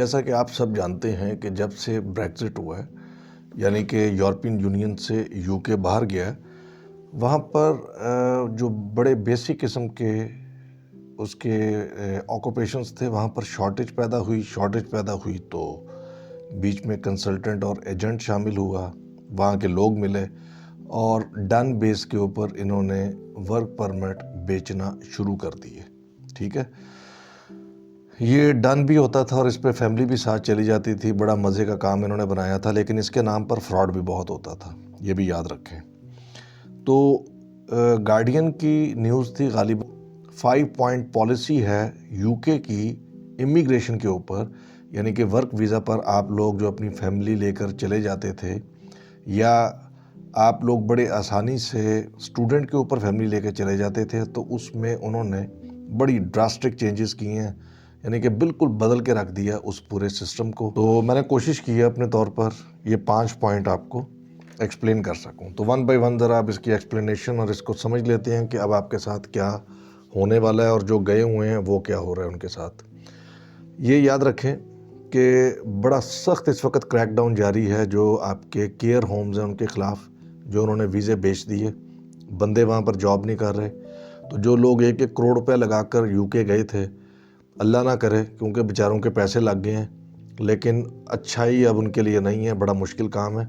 जैसा कि आप सब जानते हैं कि जब से ब्रेक्जिट हुआ है, यानी कि यूरोपियन यूनियन से यूके बाहर गया है, वहाँ पर जो बड़े बेसिक किस्म के उसके ऑक्यूपेशंस थे, वहाँ पर शॉर्टेज पैदा हुई तो बीच में कंसल्टेंट और एजेंट शामिल हुआ, वहाँ के लोग मिले और डन बेस के ऊपर इन्होंने वर्क परमिट बेचना शुरू कर दिए। ठीक है, ये डन भी होता था और इस पे फैमिली भी साथ चली जाती थी। बड़ा मज़े का काम इन्होंने बनाया था, लेकिन इसके नाम पर फ्रॉड भी बहुत होता था, ये भी याद रखें। तो गार्डियन की न्यूज़ थी, गालिबा 5 पॉइंट पॉलिसी है यूके की इमिग्रेशन के ऊपर, यानी कि वर्क वीज़ा पर आप लोग जो अपनी फैमिली लेकर चले जाते थे या आप लोग बड़े आसानी से स्टूडेंट के ऊपर फैमिली लेकर चले जाते थे, तो उसमें उन्होंने बड़ी ड्रास्टिक चेंजेस किए हैं, यानी कि बिल्कुल बदल के रख दिया उस पूरे सिस्टम को। तो मैंने कोशिश की है अपने तौर पर ये 5 पॉइंट आपको एक्सप्लेन कर सकूं। तो वन बाय वन ज़रा आप इसकी एक्सप्लेनेशन और इसको समझ लेते हैं कि अब आपके साथ क्या होने वाला है और जो गए हुए हैं वो क्या हो रहा है उनके साथ। ये याद रखें कि बड़ा सख्त इस वक्त क्रैकडाउन जारी है जो आपके केयर होम्स हैं उनके ख़िलाफ़, जो उन्होंने वीज़े बेच दिए, बंदे वहाँ पर जॉब नहीं कर रहे। तो जो लोग 1-1 करोड़ रुपए लगाकर यूके गए थे, अल्लाह ना करे, क्योंकि बेचारों के पैसे लग गए हैं, लेकिन अच्छाई अब उनके लिए नहीं है, बड़ा मुश्किल काम है।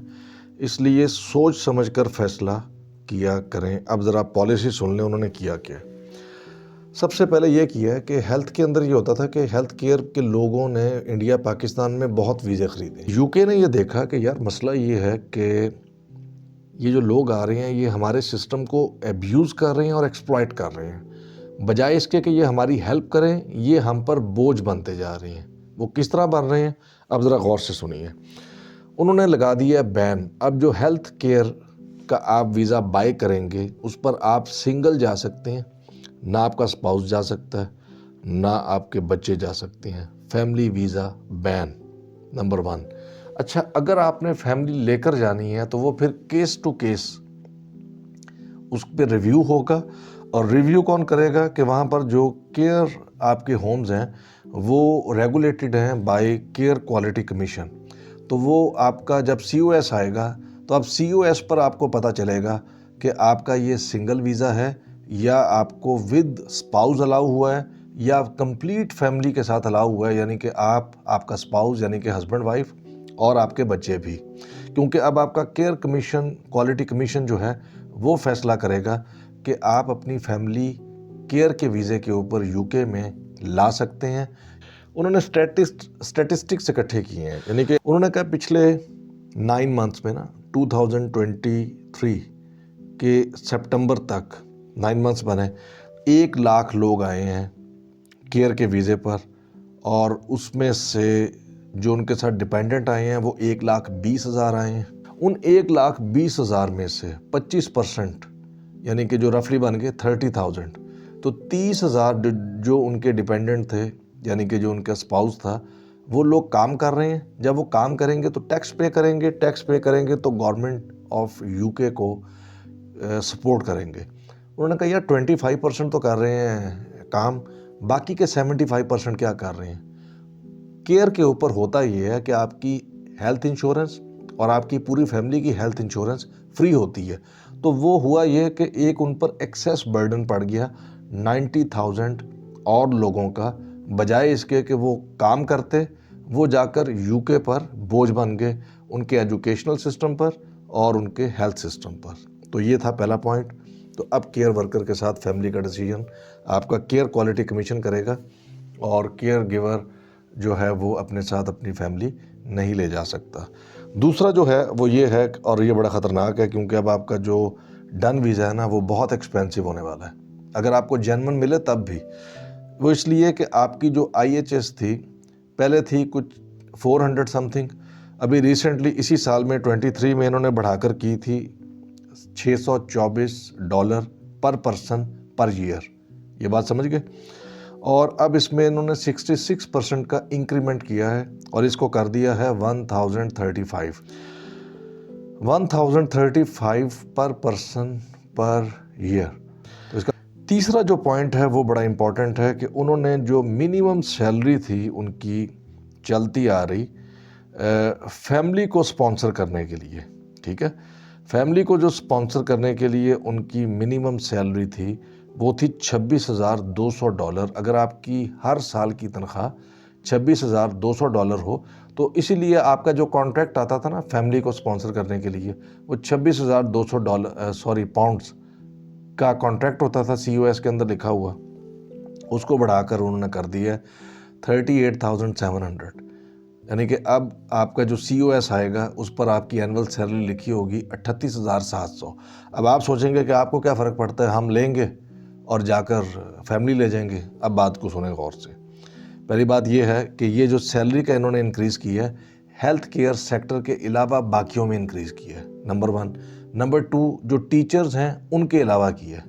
इसलिए सोच समझकर फ़ैसला किया करें। अब ज़रा पॉलिसी सुन लें उन्होंने किया क्या। सबसे पहले ये किया है कि हेल्थ के अंदर ये होता था कि हेल्थ केयर के लोगों ने इंडिया पाकिस्तान में बहुत वीज़े ख़रीदे। यूके ने ये देखा कि यार मसला ये है कि ये जो लोग आ रहे हैं ये हमारे सिस्टम को एब्यूज़ कर रहे हैं और एक्सप्लॉइट कर रहे हैं, बजाय इसके कि ये हमारी हेल्प करें, ये हम पर बोझ बनते जा रहे हैं। वो किस तरह बन रहे हैं, अब ज़रा गौर से सुनिए। उन्होंने लगा दिया बैन। अब जो हेल्थ केयर का आप वीज़ा बाय करेंगे उस पर आप सिंगल जा सकते हैं, ना आपका स्पाउस जा सकता है, ना आपके बच्चे जा सकते हैं। Family visa ban, number 1। अच्छा, अगर आपने फैमिली लेकर जानी है तो वो फिर केस टू केस उस पर रिव्यू होगा। और रिव्यू कौन करेगा कि वहाँ पर जो केयर आपके होम्स हैं वो रेगुलेटेड हैं बाय केयर क्वालिटी कमीशन। तो वो आपका जब COS आएगा तो अब COS पर आपको पता चलेगा कि आपका ये सिंगल वीज़ा है या आपको विद स्पाउस अलाउ हुआ है या कंप्लीट फैमिली के साथ अलाउ हुआ है, यानी कि आप, आपका स्पाउस यानी कि हस्बैंड वाइफ और आपके बच्चे भी। क्योंकि अब आपका केयर कमीशन, क्वालिटी कमीशन जो है वो फैसला करेगा कि आप अपनी फैमिली केयर के वीज़े के ऊपर यूके में ला सकते हैं। उन्होंने स्टैटिस्टिक्स इकट्ठे किए हैं, यानी कि उन्होंने कहा पिछले 9 मंथ्स में ना 2023 के सितंबर तक 9 मंथ्स बने, 1 लाख लोग आए हैं केयर के वीज़े पर, और उसमें से जो उनके साथ डिपेंडेंट आए हैं वो 1,20,000 आए हैं। उन 1,20,000 में से 25%, यानी कि जो रफली बन गए 30,000, तो 30,000 जो उनके डिपेंडेंट थे, यानी कि जो उनका स्पाउस था, वो लोग काम कर रहे हैं। जब वो काम करेंगे तो टैक्स पे करेंगे, टैक्स पे करेंगे तो गवर्नमेंट ऑफ यूके को सपोर्ट करेंगे। उन्होंने कहा यार 25% तो कर रहे हैं काम, बाकी के 75% क्या कर रहे हैं। केयर के ऊपर होता ये है कि आपकी हेल्थ इंश्योरेंस और आपकी पूरी फैमिली की हेल्थ इंश्योरेंस फ्री होती है। तो वो हुआ ये कि एक उन पर एक्सेस बर्डन पड़ गया 90,000 और लोगों का, बजाय इसके कि वो काम करते, वो जाकर यूके पर बोझ बन गए, उनके एजुकेशनल सिस्टम पर और उनके हेल्थ सिस्टम पर। तो ये था पहला पॉइंट। तो अब केयर वर्कर के साथ फैमिली का डिसीजन आपका केयर क्वालिटी कमीशन करेगा और केयर गिवर जो है वो अपने साथ अपनी फैमिली नहीं ले जा सकता। दूसरा जो है वो ये है, और ये बड़ा ख़तरनाक है, क्योंकि अब आपका जो डन वीज़ा है ना वो बहुत एक्सपेंसिव होने वाला है, अगर आपको जेन्युइन मिले तब भी। वो इसलिए कि आपकी जो IHS थी, पहले थी कुछ 400 समथिंग, अभी रिसेंटली इसी साल में 23 में इन्होंने बढ़ाकर की थी $624 पर पर्सन पर ईयर। ये बात समझ गए। और अब इसमें इन्होंने 66% का इंक्रीमेंट किया है और इसको कर दिया है 1035 पर पर्सन पर ईयर। तो इसका तीसरा जो पॉइंट है वो बड़ा इंपॉर्टेंट है कि उन्होंने जो मिनिमम सैलरी थी उनकी चलती आ रही फैमिली को स्पॉन्सर करने के लिए, ठीक है। फैमिली को जो स्पॉन्सर करने के लिए उनकी मिनिमम सैलरी थी वो थी $26,200। अगर आपकी हर साल की तनख्वाह $26,200 हो तो इसीलिए आपका जो कॉन्ट्रैक्ट आता था ना फैमिली को स्पॉन्सर करने के लिए, वो $26,200 पाउंड्स का कॉन्ट्रैक्ट होता था, COS के अंदर लिखा हुआ। उसको बढ़ाकर उन्होंने कर दिया 38,700। यानी कि अब आपका जो COS आएगा उस पर आपकी एनुअल सैलरी लिखी होगी 38,700। अब आप सोचेंगे कि आपको क्या फ़र्क पड़ता है, हम लेंगे और जाकर फैमिली ले जाएंगे। अब बात को सुने गौर से। पहली बात यह है कि ये जो सैलरी का इन्होंने इंक्रीज़ किया है हेल्थ केयर सेक्टर के अलावा बाकियों में इंक्रीज़ किया है, नंबर 1। नंबर 2, जो टीचर्स हैं उनके अलावा किया है,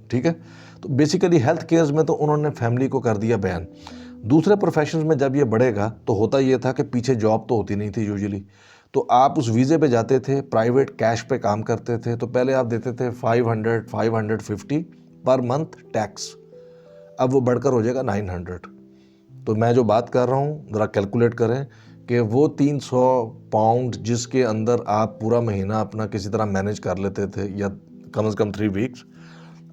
ठीक है। तो बेसिकली हेल्थ केयर्स में तो उन्होंने फैमिली को कर दिया बैन। दूसरे प्रोफेशंस में जब ये बढ़ेगा तो होता ये था कि पीछे जॉब तो होती नहीं थी यूजुअली, तो आप उस वीज़े पे जाते थे, प्राइवेट कैश पे काम करते थे, तो पहले आप देते थे 550 पर मंथ टैक्स, अब वो बढ़कर हो जाएगा 900। तो मैं जो बात कर रहा हूँ ज़रा कैलकुलेट करें कि वो 300 पाउंड जिसके अंदर आप पूरा महीना अपना किसी तरह मैनेज कर लेते थे या कम से कम 3 वीक्स,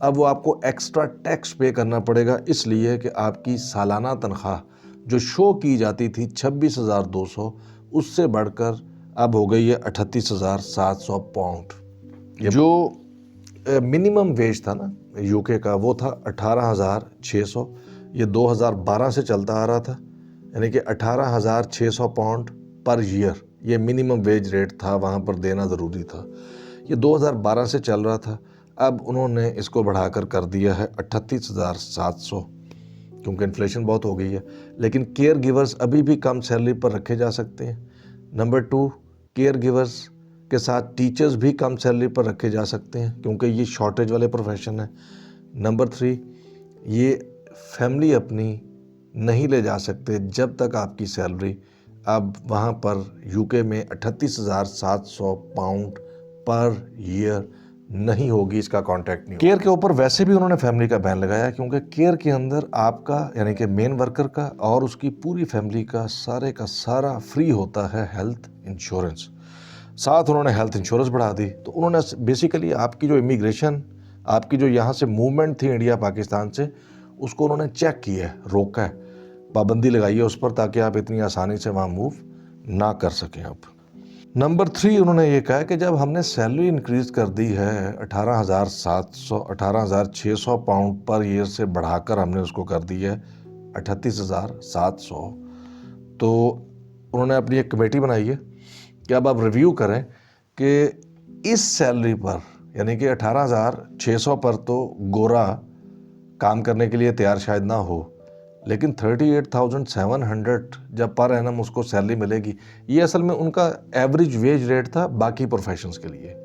अब वो आपको एक्स्ट्रा टैक्स पे करना पड़ेगा, इसलिए कि आपकी सालाना तनख्वाह जो शो की जाती थी 26,200 उससे बढ़कर अब हो गई है 38,700 पाउंड। जो मिनिमम वेज था ना यूके का वो था 18,600। ये 2012 से चलता आ रहा था, यानी कि 18,600 पाउंड पर ईयर ये मिनिमम वेज रेट था, वहाँ पर देना ज़रूरी था। ये 2012 से चल रहा था, अब उन्होंने इसको बढ़ाकर कर दिया है 38,700 क्योंकि इन्फ्लेशन बहुत हो गई है। लेकिन केयर गिवर्स अभी भी कम सैलरी पर रखे जा सकते हैं। नंबर 2, केयर गिवर्स के साथ टीचर्स भी कम सैलरी पर रखे जा सकते हैं क्योंकि ये शॉर्टेज वाले प्रोफेशन है। नंबर 3, ये फैमिली अपनी नहीं ले जा सकते जब तक आपकी सैलरी अब वहाँ पर यूके में 38,700 पाउंड पर ईयर नहीं होगी, इसका कॉन्ट्रैक्ट नहीं। केयर के ऊपर वैसे भी उन्होंने फैमिली का बैन लगाया क्योंकि केयर के अंदर आपका यानी कि मेन वर्कर का और उसकी पूरी फैमिली का सारा फ्री होता है हेल्थ इंश्योरेंस। साथ उन्होंने हेल्थ इंश्योरेंस बढ़ा दी। तो उन्होंने बेसिकली आपकी जो इमिग्रेशन, आपकी जो यहाँ से मूवमेंट थी इंडिया पाकिस्तान से, उसको उन्होंने चेक किया है, रोका है, पाबंदी लगाई है उस पर ताकि आप इतनी आसानी से वहाँ मूव ना कर सकें। अब नंबर 3, उन्होंने ये कहा कि जब हमने सैलरी इंक्रीज़ कर दी है 18,600 पाउंड पर ईयर से बढ़ाकर हमने उसको कर दी है 38,700, तो उन्होंने अपनी एक कमेटी बनाई है कि अब आप रिव्यू करें कि इस सैलरी पर यानी कि 18,600 पर तो गोरा काम करने के लिए तैयार शायद ना हो, लेकिन 38,700 जब पर एनम उसको सैलरी मिलेगी, ये असल में उनका एवरेज वेज रेट था बाकी प्रोफेशंस के लिए।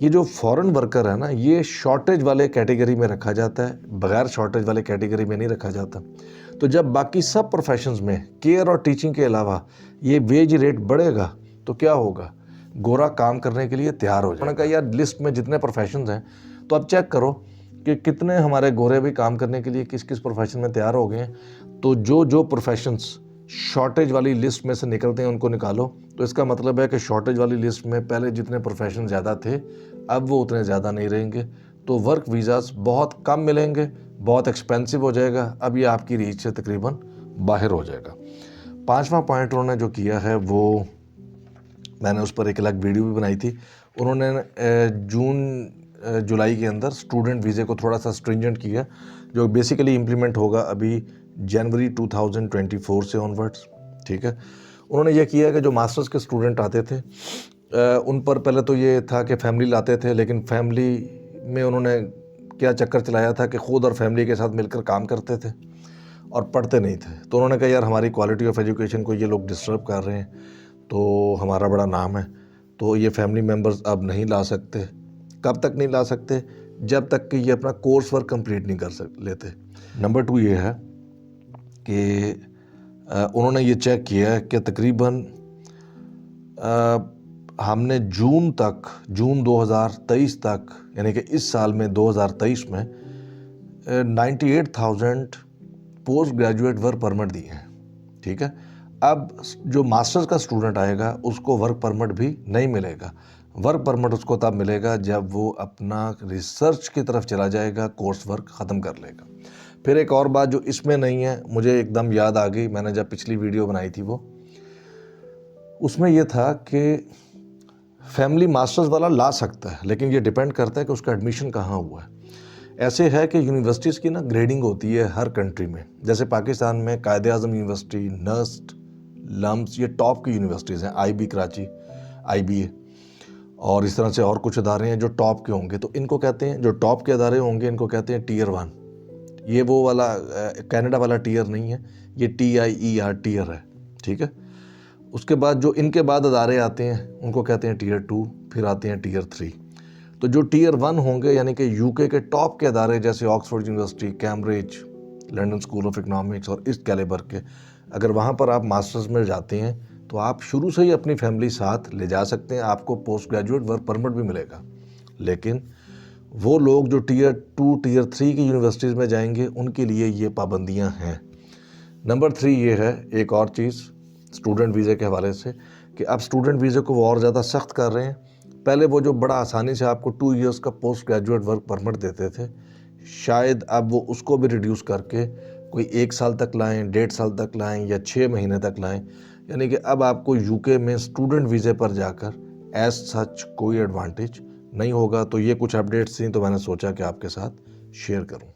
ये जो फॉरेन वर्कर है ना, ये शॉर्टेज वाले कैटेगरी में रखा जाता है, बगैर शॉर्टेज वाले कैटेगरी में नहीं रखा जाता। तो जब बाकी सब प्रोफेशंस में केयर और टीचिंग के अलावा ये वेज रेट बढ़ेगा तो क्या होगा, गोरा काम करने के लिए तैयार हो जाएगा। उन्होंने कहा यार लिस्ट में जितने प्रोफेशंस हैं तो अब चेक करो कि कितने हमारे गोरे भी काम करने के लिए किस किस प्रोफेशन में तैयार हो गए हैं। तो जो प्रोफेशंस शॉर्टेज वाली लिस्ट में से निकलते हैं उनको निकालो। तो इसका मतलब है कि शॉर्टेज वाली लिस्ट में पहले जितने प्रोफेशन ज़्यादा थे अब वो उतने ज़्यादा नहीं रहेंगे, तो वर्क वीज़ास बहुत कम मिलेंगे, बहुत एक्सपेंसिव हो जाएगा। अब ये आपकी रीच से तकरीबन बाहर हो जाएगा। 5वां पॉइंट उन्होंने जो किया है वो मैंने उस पर एक अलग वीडियो भी बनाई थी। उन्होंने जून जुलाई के अंदर स्टूडेंट वीज़े को थोड़ा सा स्ट्रिंजेंट किया, जो बेसिकली इम्प्लीमेंट होगा अभी जनवरी 2024 से ऑनवर्ड्स, ठीक है। उन्होंने ये किया कि जो मास्टर्स के स्टूडेंट आते थे उन पर पहले तो ये था कि फैमिली लाते थे, लेकिन फैमिली में उन्होंने क्या चक्कर चलाया था कि ख़ुद और फैमिली के साथ मिलकर काम करते थे और पढ़ते नहीं थे। तो उन्होंने कहा यार हमारी क्वालिटी ऑफ एजुकेशन को ये लोग डिस्टर्ब कर रहे हैं, तो हमारा बड़ा नाम है, तो ये फैमिली मेम्बर्स अब नहीं ला सकते। कब तक नहीं ला सकते, जब तक कि ये अपना कोर्स वर्क कंप्लीट नहीं कर लेते। नंबर 2 ये है कि उन्होंने ये चेक किया है कि तकरीबन हमने जून 2023 तक यानी कि इस साल में 2023 में 98,000 पोस्ट ग्रेजुएट वर्क परमिट दिए हैं, ठीक है। अब जो मास्टर्स का स्टूडेंट आएगा उसको वर्क परमिट भी नहीं मिलेगा। वर्क परमिट उसको तब मिलेगा जब वो अपना रिसर्च की तरफ चला जाएगा, कोर्स वर्क ख़त्म कर लेगा। फिर एक और बात जो इसमें नहीं है, मुझे एकदम याद आ गई, मैंने जब पिछली वीडियो बनाई थी वो, उसमें ये था कि फैमिली मास्टर्स वाला ला सकता है, लेकिन ये डिपेंड करता है कि उसका एडमिशन कहाँ हुआ है। ऐसे है कि यूनिवर्सिटीज़ की ना ग्रेडिंग होती है हर कंट्री में। जैसे पाकिस्तान में कायद-ए-आज़म यूनिवर्सिटी, नस्ट, लम्स, ये टॉप की यूनिवर्सिटीज़ हैं। आईबी कराची, आईबीए और इस तरह से और कुछ इदारे हैं जो टॉप के होंगे। तो इनको कहते हैं, जो टॉप के इदारे होंगे इनको कहते हैं टीयर 1। ये वो वाला कनाडा वाला टीयर नहीं है, ये TIER टीयर है, ठीक है। उसके बाद जो इनके बाद अदारे आते हैं उनको कहते हैं टीयर 2, फिर आते हैं टीयर 3। तो जो टीयर 1 होंगे यानी कि यूके के टॉप के अदारे जैसे Oxford university, Cambridge, London school of economics और इस कैलिबर के, अगर वहाँ पर आप मास्टर्स में जाते हैं तो आप शुरू से ही अपनी फैमिली साथ ले जा सकते हैं, आपको पोस्ट ग्रेजुएट वर्क परमिट भी मिलेगा। लेकिन वो लोग जो टीयर 2, टीयर 3 की यूनिवर्सिटीज़ में जाएंगे उनके लिए ये पाबंदियाँ हैं। नंबर 3 ये है एक और चीज़ स्टूडेंट वीज़े के हवाले से कि अब स्टूडेंट वीज़े को वो और ज़्यादा सख्त कर रहे हैं। पहले वो जो बड़ा आसानी से आपको 2 इयर्स का पोस्ट ग्रेजुएट वर्क परमिट देते थे, शायद अब वो उसको भी रिड्यूस करके कोई 1 साल तक लाएं, 1.5 साल तक लाएं या 6 महीने तक लाएं। यानी कि अब आपको यूके में स्टूडेंट वीज़े पर जाकर एज सच कोई एडवांटेज नहीं होगा। तो ये कुछ अपडेट्स थी, तो मैंने सोचा कि आपके साथ शेयर करूं।